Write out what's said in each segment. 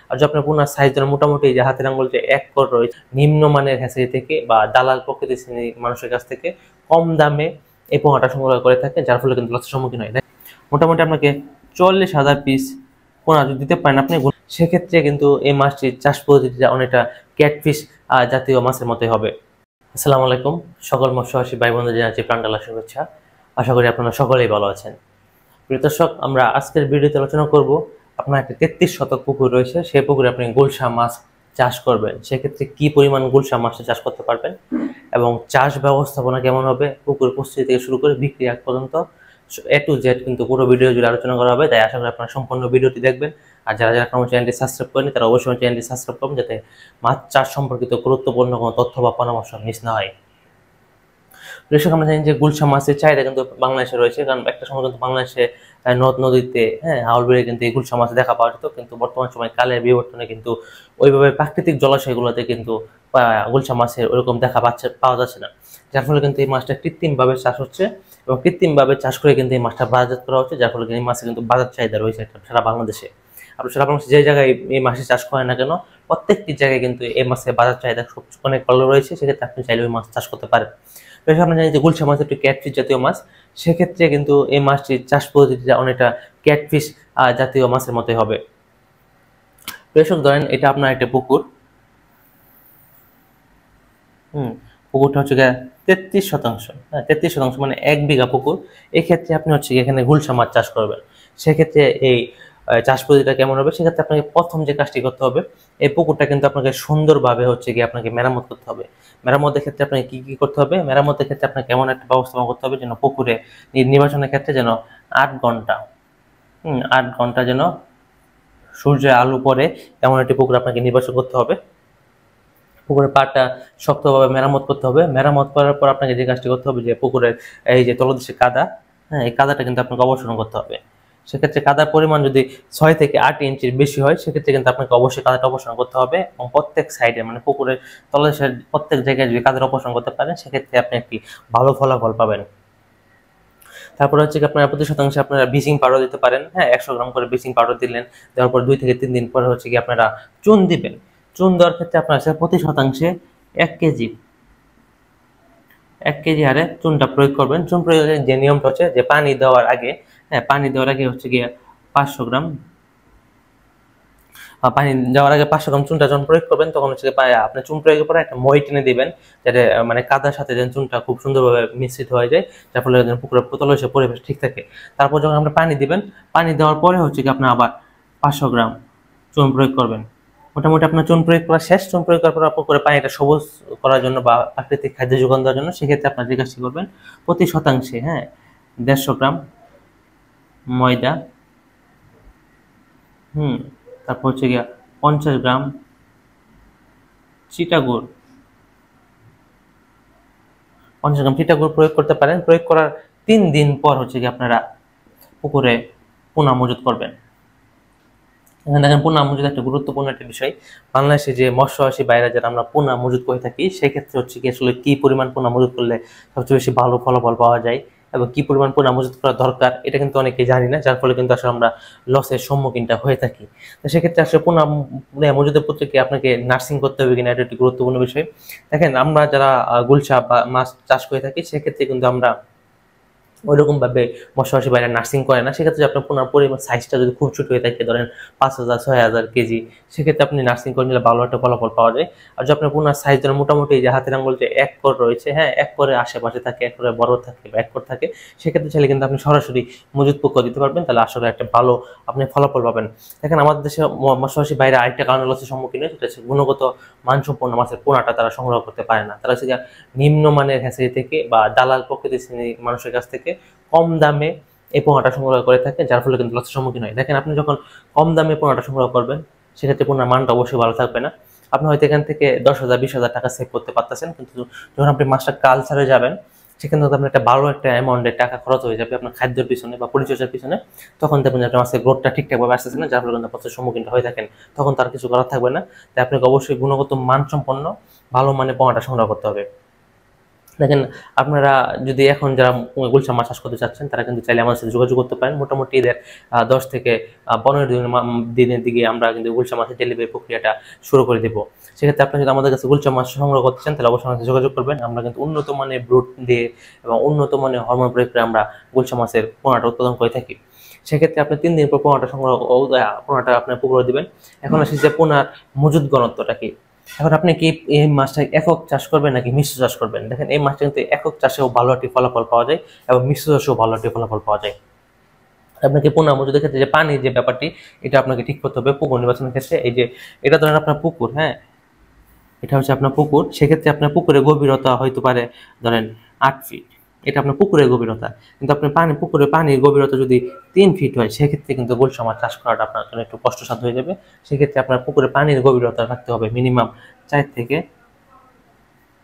আর যদি আপনার পোনার সাইজ ধরেন মোটামুটি যে হাতের আঙ্গুল যে 1 কর রয়েছে, নিম্নমানের হ্যাচারি থেকে বা দালাল প্রকৃতির শ্রেণীর মানুষের কাছ থেকে কম দামে এই পোনাটা সংগ্রহ করে থাকে, যার ফলে কিন্তু লসের সম্মুখীন হয়। মোটামুটি আপনাকে 40,000 পিস পোনা যদি দিতে পারেন আপনি, সেক্ষেত্রে কিন্তু এই মাছটির চাষ পদ্ধতিটা অনেকটা ক্যাটফিশ জাতীয় মাছের মতোই হবে। আসসালামু আলাইকুম, সকল মৎস্যচাষী ভাই বোনদের জানাচ্ছি প্রাণঢালা শুভেচ্ছা। আশা করি আপনারা সকলেই ভালো আছেন। প্রিয় দর্শক, আমরা আজকের ভিডিওতে আলোচনা করব, আপনার একটা 33 শতক পুকুর রয়েছে, সেই পুকুরে আপনি গুলশা মাছ চাষ করবেন, সেক্ষেত্রে কি পরিমাণ গুলশা মাছটা চাষ করতে পারবেন এবং চাষ ব্যবস্থাপনা কেমন হবে, পুকুর প্রস্তুতি থেকে শুরু করে বিক্রি আগ পর্যন্ত A to Z কিন্তু পুরো ভিডিও জুড়ে আলোচনা করা হবে। তাই আশা করি আপনারা সম্পূর্ণ ভিডিওটি দেখবেন। আর যারা যারা আমার চ্যানেলটি সাবস্ক্রাইব করেনি তারা অবশ্যই চ্যানেলটি সাবস্ক্রাইব করুন, যাতে মাছ চাষ সম্পর্কিত গুরুত্বপূর্ণ কোনো তথ্য বা পরামর্শ মিস না হয়। দর্শক, আমরা জানি যে গুলশা মাছের চাহিদা কিন্তু বাংলাদেশে রয়েছে, কারণ একটা সময় কিন্তু বাংলাদেশে নদ নদীতে হাওর বিলে কিন্তু এই গুলশা মাছ দেখা পাওয়া যেত, কিন্তু বর্তমান সময় কালের বিবর্তনে কিন্তু ওইভাবে প্রাকৃতিক জলাশয়গুলোতে কিন্তু গুলশা মাছের ওরকম পাওয়া যাচ্ছে না, যার ফলে কিন্তু এই মাছটা কৃত্রিমভাবে চাষ হচ্ছে এবং কৃত্রিমভাবে চাষ করে কিন্তু এই মাছটা বাজারজাত করা হচ্ছে, যার ফলে এই মাছের কিন্তু বাজার চাহিদা রয়েছে সারা বাংলাদেশে। আর সারা বাংলাদেশে যে জায়গায় এই মাছের চাষ করে না কেন, প্রত্যেকটি জায়গায় কিন্তু এই মাছের বাজার চাহিদা অনেক ভালো রয়েছে, সেক্ষেত্রে আপনি চাইলে ওই মাছ চাষ করতে পারেন। আমরা জানি যে গুলশা মাছ একটি ক্যাটফিশ জাতীয় মাছ, সেক্ষেত্রে কিন্তু এই মাছটির চাষ পদ্ধতিটা অনেকটা ক্যাটফিশ জাতীয় মাছের মতোই হবে। দর্শক, ধরেন এটা আপনার একটা পুকুর, পুকুরটা হচ্ছে 33 শতাংশ, 33 শতাংশ মানে 1 বিঘা পুকুর। এক্ষেত্রে আপনি হচ্ছে এখানে গুলশা মাছ চাষ করবেন, সেক্ষেত্রে এই চাষ পদ্ধতিটা কেমন হবে, সেক্ষেত্রে আপনাকে প্রথম যে কাজটি করতে হবে, এই পুকুরটা কিন্তু আপনাকে সুন্দরভাবে আপনাকে মেরামত করতে হবে। মেরামতের ক্ষেত্রে আপনাকে কি কি করতে হবে, মেরামতের ক্ষেত্রে আপনাকে কেমন একটা ব্যবস্থাপনা করতে হবে যেন পুকুরে নির্বাচনের ক্ষেত্রে যেন 8 ঘন্টা 8 ঘন্টা যেন সূর্যের আলো পড়ে এমন একটি পুকুর আপনাকে নির্বাচন করতে হবে। পুকুরের পাড়টা শক্তভাবে মেরামত করতে হবে। মেরামত করার পর আপনাকে যে কাজটি করতে হবে, যে পুকুরের এই যে তলদেশে কাদা, এই কাদাটা কিন্তু আপনাকে অবসরণ করতে হবে। সেক্ষেত্রে কাদার পরিমাণ যদি 6 থেকে 8 ইঞ্চির বেশি হয়, সেক্ষেত্রে কিন্তু আপনাকে অবশ্যই কাদাটা অপসারণ করতে হবে এবং প্রত্যেক সাইডে মানে পুকুরের তলদেশের প্রত্যেক জায়গায় যদি কাদাটা অপসারণ করতে পারেন, সেক্ষেত্রে আপনি একটি ভালো ফলাফল পাবেন। তারপরে হচ্ছে কি আপনারা প্রতি শতাংশে আপনারা ব্লিচিং পাউডার দিতে পারেন। 100 গ্রাম করে ব্লিচিং পাউডার দিলেন, দেওয়ার পর 2 থেকে 3 দিন পরে হচ্ছে কি আপনারা চুন দিবেন। চুন দেওয়ার ক্ষেত্রে আপনারা প্রতি শতাংশে 1 কেজি হারে চুনটা প্রয়োগ করবেন। চুন প্রয়োগের যে নিয়মটা হচ্ছে যে পানি দেওয়ার আগে হচ্ছে গিয়ে 500 গ্রাম পানি দেওয়ার আগে 500 গ্রাম চুনটা যখন প্রয়োগ করবেন, তখন হচ্ছে আপনি চুন প্রয়োগের পরে একটা মই টেনে দিবেন, যাতে মানে কাদার সাথে যেন চুনটা খুব সুন্দরভাবে মিশ্রিত হয়ে যায়, যার ফলে পুকুরের তলদেশের পরিবেশ ঠিক থাকে। তারপর যখন আপনি পানি দিবেন, পানি দেওয়ার পরে হচ্ছে কি আপনি আবার 500 গ্রাম চুন প্রয়োগ করবেন। মোটামুটি আপনার চুন প্রয়োগ করা শেষ। চুন প্রয়োগ করার পর পুকুরে পানিটা সবুজ করার জন্য বা প্রাকৃতিক খাদ্য যোগান দেওয়ার জন্য, সেক্ষেত্রে আপনার যে কাজটি করবেন, প্রতি শতাংশে 150 গ্রাম ময়দা, তারপর হচ্ছে গিয়া 50 গ্রাম চিটাগুড়, 50 গ্রাম চিটাগুড় প্রয়োগ করতে পারেন। প্রয়োগ করার 3 দিন পর হচ্ছে কি আপনারা পুকুরে পোনা মজুত করবেন। এখানে দেখেন, পোনা মজুদ একটা গুরুত্বপূর্ণ একটা বিষয়। বাংলাদেশে যে মৎস্যচাষী বাইরে যারা আমরা পোনা মজুত করে থাকি, সেক্ষেত্রে হচ্ছে কি আসলে কি পরিমাণ পোনা মজুত করলে সবচেয়ে বেশি ভালো ফলাফল পাওয়া যায় এবং কি পরিমাণ পোনা মজুত করা দরকার, এটা কিন্তু অনেকেই জানি না, যার ফলে কিন্তু আসলে আমরা লসের সম্মুখীনটা হয়ে থাকি। তো সেক্ষেত্রে আসলে পোনা মজুদের প্রত্যেকে আপনাকে নার্সিং করতে হবে কিনা, এটা একটি গুরুত্বপূর্ণ বিষয়। দেখেন, আমরা যারা গুলশা বা মাছ চাষ করে থাকি, সেক্ষেত্রে কিন্তু আমরা ওইরকম ভাবে মৎস্যচাষী বাইরে নার্সিং করে না। সেক্ষেত্রে আপনার পোনার পরিমাণ সাইজটা যদি খুব ছোট হয়ে থাকে, ধরেন 5000-6000 কেজি, সেক্ষেত্রে আপনি নার্সিং করে নিলে ভালো একটা ফলাফল পাওয়া যায়। আর যদি আপনার পোনার সাইজ ধরেন মোটামুটি যে হাতের আঙ্গুল যে 1 কর রয়েছে, 1 করে আশেপাশে থাকে, 1 করে বড় থাকে বা 1 কর থাকে, সেক্ষেত্রে চাইলে কিন্তু আপনি সরাসরি মজুত পোকা দিতে পারবেন, তাহলে আসলে একটা ভালো আপনি ফলাফল পাবেন। দেখেন, আমাদের দেশে মৎস্যচাষী বাইরে আরেকটা কারণে লসের সম্মুখীন হয়, সেটা হচ্ছে গুণগত মানসম্পন্ন মাছের পোনাটা তারা সংগ্রহ করতে পারে না। তারা হচ্ছে নিম্নমানের হ্যাচারি থেকে বা দালাল প্রকৃতির শ্রেণীর মানুষের কাছ থেকে কম দামে এই পোনাটা সংগ্রহ করে থাকে, যার ফলে কিন্তু লসের সম্মুখীন হয়। দেখেন, আপনি যখন কম দামে পোনাটা সংগ্রহ করবেন, সেক্ষেত্রে পোনার মানটা অবশ্যই ভালো থাকবে না। আপনি হয়তো এখান থেকে 10,000-20,000 টাকা সেভ করতে পারতেছেন, কিন্তু যখন আপনি মাছটা কালচারে যাবেন, সেখানে আপনার একটা ভালো একটা অ্যামাউন্টের টাকা খরচ হয়ে যাবে আপনার খাদ্যের পিছনে বা পরিচর্যার পিছনে। তখন দেখবেন যে আপনার মাছের গ্রোথটা ঠিকঠাকভাবে আসতেছে না, যার ফলে কিন্তু আপনার সম্মুখীন হয়ে থাকেন। তখন তার কিছু করার থাকবে না। তাই আপনাকে অবশ্যই গুণগত মানসম্পন্ন ভালো মানের পোনাটা সংগ্রহ করতে হবে। দেখেন, আপনারা যদি এখন যারা গুলশা মাছ চাষ করতে চাচ্ছেন তারা কিন্তু চাইলে আমাদের সাথে যোগাযোগ করতে পারেন। মোটামুটি এদের 10 থেকে 15 দিনের দিকে আমরা কিন্তু গুলশা মাছের ডেলিভারি প্রক্রিয়াটা শুরু করে দেবো। সেক্ষেত্রে আপনি যদি আমাদের কাছে গুলশা মাছ সংগ্রহ করতে চান তাহলে অবশ্যই আমাদের যোগাযোগ করবেন। আমরা কিন্তু উন্নত মানের ব্রুড দিয়ে এবং উন্নত মানের হরমোন প্রয়োগ করে আমরা গুলশা মাছের পোনাটা উৎপাদন করে থাকি। সেক্ষেত্রে আপনি 3 দিন পর পোনাটা পোনাটা আপনার পুকুরে দিবেন। এখন আসি যে পোনার মজুদ ঘনত্বটা কি। এখন আপনি কি এই মাছটা একক চাষ করবেন নাকি মিশ্র চাষ করবেন? দেখেন, এই মাছটা কিন্তু একক চাষেও ভালো একটি ফলাফল পাওয়া যায় এবং মিশ্র চাষেও ভালো একটি ফলাফল পাওয়া যায়। আপনাকে পোনা মজুদের ক্ষেত্রে যে পানির যে ব্যাপারটি, এটা আপনাকে ঠিক করতে হবে পুকুর নির্বাচনের ক্ষেত্রে। এই যে এটা ধরেন আপনার পুকুর, হ্যাঁ, এটা হচ্ছে আপনার পুকুর। সেক্ষেত্রে আপনার পুকুরের গভীরতা হয়তো পারে ধরেন 8 ফিট, এটা আপনার পুকুরের গভীরতা। কিন্তু আপনি পুকুরে পানির গভীরতা যদি 3 ফিট হয়, সেক্ষেত্রে কিন্তু গুলশা মাছ চাষ করাটা আপনার জন্য একটু কষ্টসাধ্য হয়ে যাবে। সেক্ষেত্রে আপনার পুকুরে পানির গভীরতা রাখতে হবে মিনিমাম 4 থেকে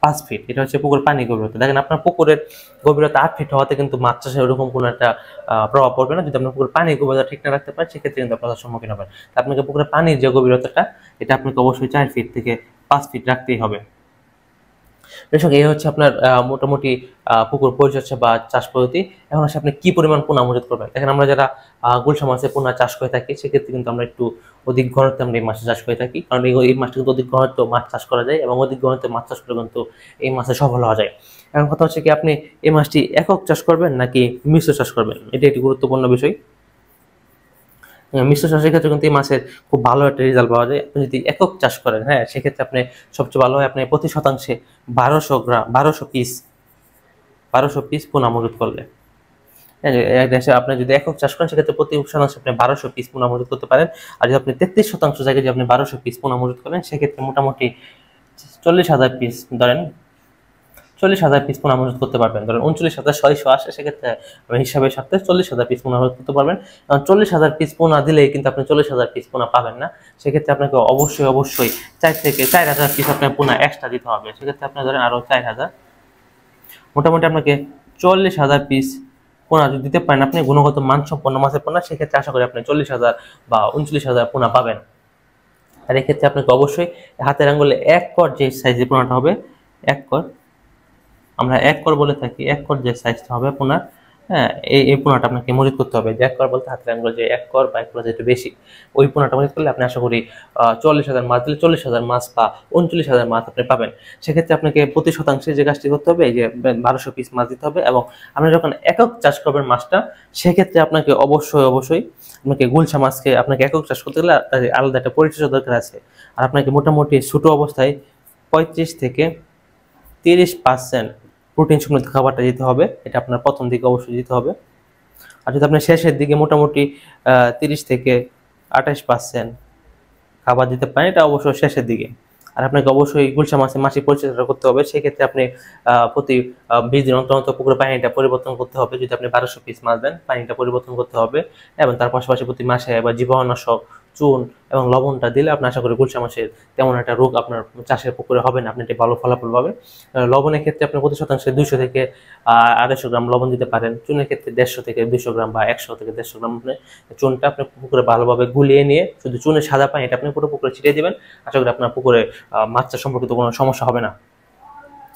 5 ফিট। এটা হচ্ছে পুকুর পানির গভীরতা। দেখেন, আপনার পুকুরের গভীরতা 8 ফিট হওয়াতে কিন্তু মাছ চাষে ওরকম কোনো একটা প্রভাব পড়বে না। যদি আপনার পুকুরের পানির গভীরতা ঠিক না রাখতে পারেন, সেক্ষেত্রে কিন্তু আপনার সম্মুখীন হবেন। আপনাকে পুকুরের পানির যে গভীরতাটা, এটা আপনাকে অবশ্যই 4 ফিট থেকে 5 ফিট রাখতেই হবে। দর্শক, এই হচ্ছে আপনার মোটামুটি পুকুর পরিচর্যা বা চাষ পদ্ধতি। এখন আসলে আপনি কি পরিমাণ পোনা মজুত করবেন। দেখেন, আমরা যারা গুলশা মাছের পোনা চাষ করে থাকি, সেক্ষেত্রে কিন্তু আমরা একটু অধিক ঘনত্বে আমরা এই মাছটা চাষ করে থাকি। কারণ এই মাছটা কিন্তু অধিক ঘনত্ব মাছ চাষ করা যায় এবং অধিক ঘনত্বে মাছ চাষ করে কিন্তু এই মাছে সফল হওয়া যায়। এখন কথা হচ্ছে কি, আপনি এই মাছটি একক চাষ করবেন নাকি মিশ্র চাষ করবেন, এটা একটি গুরুত্বপূর্ণ বিষয়। মিশ্র চাষের ক্ষেত্রে কিন্তু এই মাছের খুব ভালো একটা রেজাল্ট পাওয়া যায়। আপনি যদি একক চাষ করেন, হ্যাঁ, সেক্ষেত্রে আপনি সবচেয়ে ভালো হয় আপনি প্রতি শতাংশে 1200 পিস পোনা মজুত করলে। আপনি যদি একক চাষ করেন, সেক্ষেত্রে প্রতি শতাংশে আপনি 1200 পিস পোনা মজুত করতে পারেন। আর যদি আপনি 33% জায়গায় যদি আপনি 1200 পিস পোনা মজুত করেন, সেক্ষেত্রে মোটামুটি 40,000 পিস ধরেন 40,000 পিস পোনা মজুত করতে পারবেন। ধরেন 39,600 আসে, সেক্ষেত্রে হিসাবের সাথে 40,000 পিস পোনা মজুত করতে পারবেন। কারণ 40,000 পিস পোনা দিলেই কিন্তু আপনি 40,000 পিস পোনা পাবেন না। সেক্ষেত্রে আপনাকে অবশ্যই 4 থেকে 4,000 পিস আপনার পোনা এক্সট্রা দিতে হবে। সেক্ষেত্রে আপনি ধরেন আরো 4,000, মোটামুটি আপনাকে 40,000 পিস পোনা যদি দিতে পারেন আপনি গুণগত মানসম্পন্ন মাছের পোনা, সেক্ষেত্রে আশা করি আপনি 40,000 বা 39,000 পোনা পাবেন। আর এক্ষেত্রে আপনাকে অবশ্যই হাতের আঙ্গুলে 1 কর যে সাইজের পোনাটা হবে, 1 কর, আমরা 1 কর বলে থাকি, 1 কর যে সাইজটা হবে পোনার, হ্যাঁ, এই পোনাটা আপনাকে মজুত করতে হবে। যে 1 কর বলতে হাতের আঙ্গুল যে 1 কর বা 1 কর যেটা বেশি, ওই পোনাটা মজুত করলে আপনি আশা করি 40,000 মাছ দিলে 40,000 মাছ বা 39,000 মাছ আপনি পাবেন। সেক্ষেত্রে আপনাকে প্রতি শতাংশে যে কাজটি করতে হবে, এই যে 1200 পিস মাছ দিতে হবে। এবং আপনি যখন একক চাষ করবেন মাছটা, সেক্ষেত্রে আপনাকে অবশ্যই আপনাকে গুলশা মাছকে আপনাকে একক চাষ করতে গেলে আলাদা একটা পরিচর্যা দরকার আছে। আর আপনাকে মোটামুটি ছোট অবস্থায় 35 থেকে 30% প্রোটিন সমৃদ্ধ খাবারটা দিতে হবে। এটা আপনার প্রথম দিকে অবশ্যই দিতে হবে। আর যদি আপনার শেষের দিকে মোটামুটি 30 থেকে 28% খাবার দিতে পারেন, এটা অবশ্যই শেষের দিকে। আর আপনাকে অবশ্যই গুলশা মাছের মাসিক পরিচর্যা করতে হবে। সেক্ষেত্রে আপনি প্রতি 20 দিন অন্তর পুকুরে পানিটা পরিবর্তন করতে হবে। যদি আপনি 1200 পিস মাছ দেন, পানিটা পরিবর্তন করতে হবে। এবং তার পাশাপাশি প্রতি মাসে এবার জীবাণুনাশক, চুন এবং লবণটা দিলে আপনি আশা করি গুলশা মাছের তেমন একটা রোগ আপনার চাষের পুকুরে হবে না, আপনি একটি ভালো ফলাফল পাবেন। লবণের ক্ষেত্রে আপনি প্রতি শতাংশে 200 থেকে 250 গ্রাম লবণ দিতে পারেন। চুনের ক্ষেত্রে 150 থেকে 200 গ্রাম বা 100 থেকে 150 গ্রাম আপনি চুনটা আপনি পুকুরে ভালোভাবে গুলিয়ে নিয়ে শুধু চুনের সাদা পানি এটা আপনি পুরো পুকুরে ছিটিয়ে দিবেন। আশা করি আপনার পুকুরে মাছ চাষ সম্পর্কিত কোনো সমস্যা হবে না।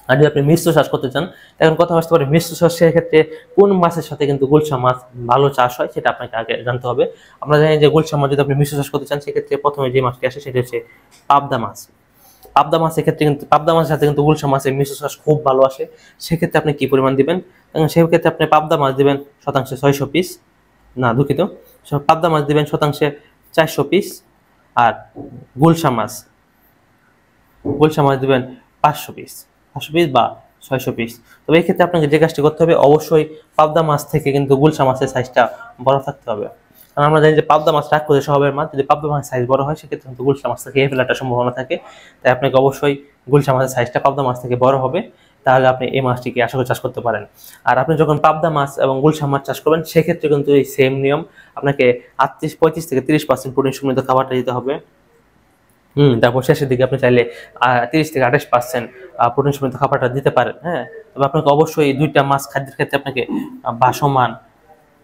আর যদি আপনি মিশ্র চাষ করতে চান, এখন কথা আসতে পারে মিশ্র চাষের ক্ষেত্রে কোন মাছের সাথে কিন্তু গুলশা মাছ ভালো চাষ হয়, সেটা আপনাকে আগে জানতে হবে। আমরা জানি যে গুলশা মাছ যদি আপনি মিশ্র চাষ করতে চান, সেক্ষেত্রে প্রথমে যে মাছটি আসে সেটা হচ্ছে পাবদা মাছ। পাবদা মাছের ক্ষেত্রে কিন্তু পাবদা মাছের সাথে কিন্তু গুলশা মাছের মিশ্র চাষ খুব ভালো আসে। সেক্ষেত্রে আপনি কি পরিমাণ দিবেন, সেই ক্ষেত্রে আপনি পাবদা মাছ দিবেন শতাংশে 600 পিস, না দুঃখিত, পাবদা মাছ দিবেন শতাংশে 400 পিস। আর গুলশা মাছ দিবেন 500 পিস বা 600 পিস। তবে এই ক্ষেত্রে আপনাকে যে কাজটি করতে হবে, অবশ্যই পাবদা মাছ থেকে কিন্তু গুলশা মাছের সাইজটা বড় থাকতে হবে। কারণ আমরা জানি যে পাবদা মাছ রাক্ষসের স্বভাবের মাছ, যদি পাবদা মাছের সাইজ বড় হয়, সেক্ষেত্রে কিন্তু গুলশা মাছ থেকে খেয়ে ফেলার একটা সম্ভাবনা থাকে। তাই আপনাকে অবশ্যই গুলশা মাছের সাইজটা পাবদা মাছ থেকে বড় হবে, তাহলে আপনি এই মাছটিকে আশা করে চাষ করতে পারেন। আর আপনি যখন পাবদা মাছ এবং গুলশা মাছ চাষ করবেন, সেক্ষেত্রে কিন্তু এই সেম নিয়ম, আপনাকে 35 থেকে 30% প্রোটিন সমৃদ্ধ খাবারটা দিতে হবে। তারপর শেষের দিকে আপনি চাইলে 30 থেকে 28% প্রোটিন সমৃদ্ধ খাবারটা দিতে পারেন। হ্যাঁ, তবে আপনাকে অবশ্যই দুইটা মাছ খাদ্যের ক্ষেত্রে আপনাকে ভাসমান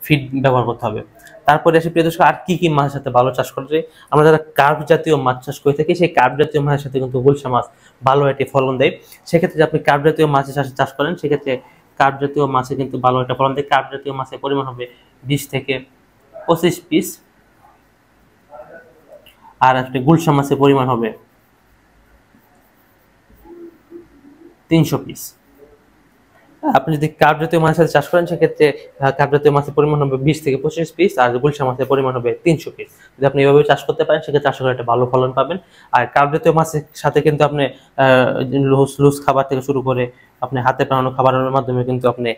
ফিড ব্যবহার করতে হবে। তারপরে আসে প্রিয় দর্শক, আর কি কি মাছের সাথে ভালো চাষ করা যায়? আমরা যারা কার্প জাতীয় মাছ চাষ করে থাকি, সেই কার্প জাতীয় মাছের সাথে কিন্তু গুলশা মাছ ভালো একটি ফলন দেয়। সেক্ষেত্রে যদি আপনি কার্প জাতীয় মাছের চাষ করেন, সেক্ষেত্রে কার্প জাতীয় মাছে কিন্তু ভালো একটা ফলন দেয়। কার্প জাতীয় মাছের পরিমাণ হবে 20 থেকে 25 পিস, আর আপনি গুলশা মাছের পরিমাণ হবে 300 পিস। আপনি যদি কার্প জাতীয় মাছের সাথে চাষ করেন, সেক্ষেত্রে কার্প জাতীয় মাছের পরিমাণ হবে 20 থেকে 25 পিস, আর গুলশা মাছের পরিমাণ হবে 300 পিস। যদি আপনি এভাবে চাষ করতে পারেন, সেক্ষেত্রে আশা করি একটা ভালো ফলন পাবেন। আর কার্প জাতীয় মাছের সাথে কিন্তু আপনি লুজ খাবার থেকে শুরু করে আপনি হাতে বানানো খাবারের মাধ্যমে কিন্তু আপনি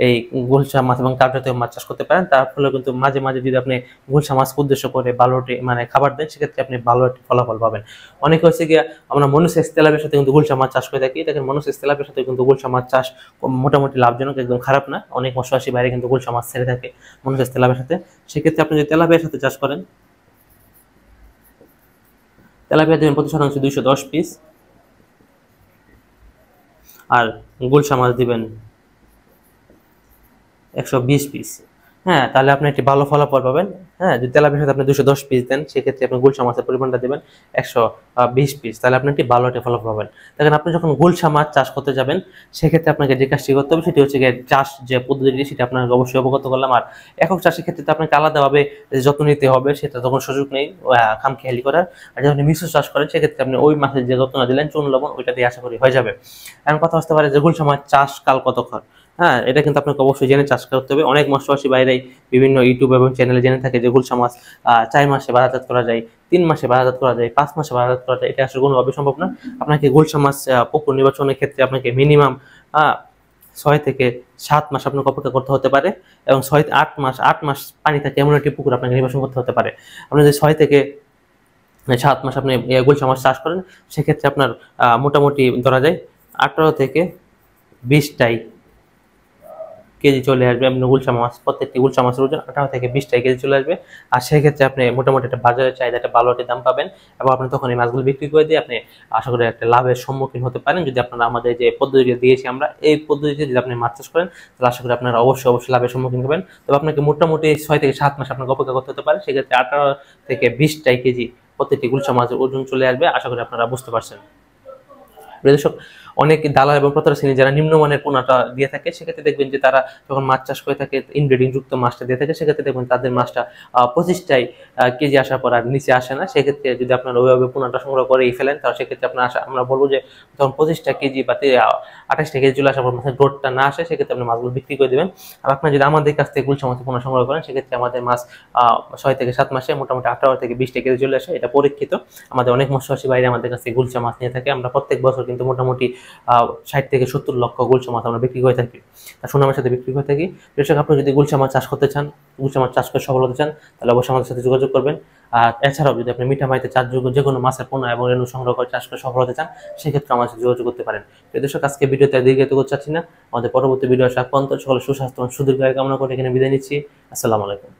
এই গুলশা মাছ এবং কার্প জাতীয় মাছ চাষ করতে পারেন। তার ফলে কিন্তু মাঝে মাঝে যদি আপনি গুলশা মাছ উদ্দেশ্য করে ভালোটি মানে খাবার দেন, সেক্ষেত্রে আপনি ভালো একটি ফলাফল পাবেন। অনেকে হচ্ছে গিয়ে আমরা মনুসেস তেলাপিয়ার সাথে কিন্তু গুলশা মাছ চাষ করে থাকি। দেখেন মনুসেস তেলাপিয়ার সাথে কিন্তু গুলশা মাছ চাষ মোটামুটি লাভজনক, একদম খারাপ না। অনেক মৎস্যচাষী বাইরে কিন্তু গুলশা মাছ ছেড়ে থাকে মনুসেস তেলাপিয়ার সাথে। সেক্ষেত্রে আপনি যদি তেলাপিয়ার সাথে চাষ করেন, তেলাপিয়া দেবেন প্রতি শতাংশে 210 পিস, আর গুলশা মাছ দিবেন 120 পিস। হ্যাঁ, তাহলে আপনি একটি ভালো ফলাফল পাবেন। হ্যাঁ, যদি তেলাপিয়ার সাথে আপনি 210 পিস দেন, সেক্ষেত্রে আপনি গুলশা মাছের পরিমাণটা দেবেন 120 পিস, তাহলে আপনি একটি ভালো একটা ফলাফল পাবেন। দেখেন, আপনি যখন গুলশা মাছ চাষ করতে যাবেন, সেক্ষেত্রে আপনাকে যে কাজটি করতে হবে সেটি হচ্ছে গিয়ে চাষ যে পদ্ধতিটি, সেটা আপনাকে অবশ্যই অবগত করলাম। আর একক চাষের ক্ষেত্রে তো আপনাকে আলাদাভাবে যত্ন নিতে হবে, সেটা তখন সুযোগ নেই খামখেয়ালি করার। আর যখন মিশ্র চাষ করেন, সেক্ষেত্রে আপনি ওই মাছের যে যত্ন দিলেন, চুন লবণ, ওইটা দিয়ে আশা করি হয়ে যাবে। এখন কথা আসতে পারে যে গুলশা মাছ চাষ কাল কতক্ষণ? হ্যাঁ, এটা কিন্তু আপনাকে অবশ্যই জেনে চাষ করতে হবে। অনেক মৎস্যচাষী বাইরে বিভিন্ন ইউটিউব এবং চ্যানেলে জেনে থাকে যে গুলশা মাছ 4 মাসে বাজারজাত করা যায়, 3 মাসে বাজারজাত করা যায়, 5 মাসে বাজারজাত করা যায়। এটা আসলে কোনোভাবে সম্ভব না। আপনাকে গুলশা মাছ পুকুর নির্বাচনের ক্ষেত্রে আপনাকে মিনিমাম 6 থেকে 7 মাস আপনাকে অপেক্ষা করতে হতে পারে, এবং 8 মাস পানি থাকে এমন একটি পুকুর আপনাকে নির্বাচন করতে হতে পারে। আপনি যদি 6 থেকে 7 মাস আপনি গুলশা মাছ চাষ করেন, সেক্ষেত্রে আপনার মোটামুটি ধরা যায় 18 থেকে 20টাই কেজি চলে আসবে। আপনি গুলশা মাছ, প্রত্যেকটি গুলশা মাছের ওজন 18 থেকে 20টা কেজি চলে আসবে। আর সেক্ষেত্রে আপনি মোটামুটি একটা বাজারের চাহিদা, একটা ভালো একটা দাম পাবেন, এবং আপনি তখন এই মাছগুলো বিক্রি করে দিয়ে আপনি আশা করি একটা লাভের সম্মুখীন হতে পারেন। যদি আপনারা আমাদের যে পদ্ধতিটা দিয়েছি আমরা, এই পদ্ধতিতে যদি আপনি মাছ চাষ করেন, তাহলে আশা করি আপনারা অবশ্যই লাভের সম্মুখীন হবেন। তবে আপনাকে মোটামুটি 6 থেকে 7 মাস আপনাকে অপেক্ষা করতে হতে পারে। সেক্ষেত্রে 18 থেকে 20টা কেজি প্রত্যেকটি গুলশা মাছের ওজন চলে আসবে। আশা করি আপনারা বুঝতে পারছেন। দর্শক, অনেক দালাল এবং প্রতারক শ্রেণী যারা নিম্নমানের পোনাটা দিয়ে থাকে, সেক্ষেত্রে দেখবেন যে তারা যখন মাছ চাষ করে থাকে, ইনব্রিডিং যুক্ত মাছটা দিয়ে থাকে, সেক্ষেত্রে দেখবেন তাদের মাছটা 25টাই কেজি আসার পর আর নিচে আসে না। সেক্ষেত্রে যদি আপনারা ওইভাবে পোনাটা সংগ্রহ করেই ফেলেন, তাহলে সেক্ষেত্রে আপনার আমরা বলবো যে তখন 25টা কেজি বা 28টা কেজি চলে আসার পর মাছের গ্রোথটা না আসে, সেক্ষেত্রে আপনি মাছগুলো বিক্রি করে দেবেন। আর আপনারা যদি আমাদের কাছ থেকে গুলশা মাছের পোনা সংগ্রহ করেন, সেক্ষেত্রে আমাদের মাছ 6 থেকে 7 মাসে মোটামুটি 18 থেকে 20টা কেজি চলে আসে। এটা পরীক্ষিত। আমাদের অনেক মৎস্যচাষী বাইরে আমাদের কাছ থেকে গুলশা মাছ নিয়ে থাকে। আমরা প্রত্যেক বছর কিন্তু মোটামুটি 60 থেকে 70 লক্ষ গুলশা মাছ আমরা বিক্রি করে থাকি, সুনামের সাথে বিক্রি করে থাকি। দর্শক, আপনি যদি গুলশা মাছ চাষ করতে চান, গুলশা মাছ চাষ করে সফল হতে চান, তাহলে অবশ্যই আমাদের সাথে যোগাযোগ করবেন। আর এছাড়াও যদি আপনি মিঠা মাইতে চাষযোগ্য যে কোনো মাছের পোনা এবং রেণু সংগ্রহ করে চাষ করে সফল হতে চান, সেক্ষেত্রে আমাদের সাথে যোগাযোগ করতে পারেন। দর্শক, আজকে ভিডিওতে দীর্ঘায়িত করতে চাচ্ছি না। আমাদের পরবর্তী ভিডিও আসা পর্যন্ত সকলের সুস্বাস্থ্য এবং সুদীর্ঘায়ু কামনা করে এখানে বিদায় নিচ্ছি। আসসালামু আলাইকুম।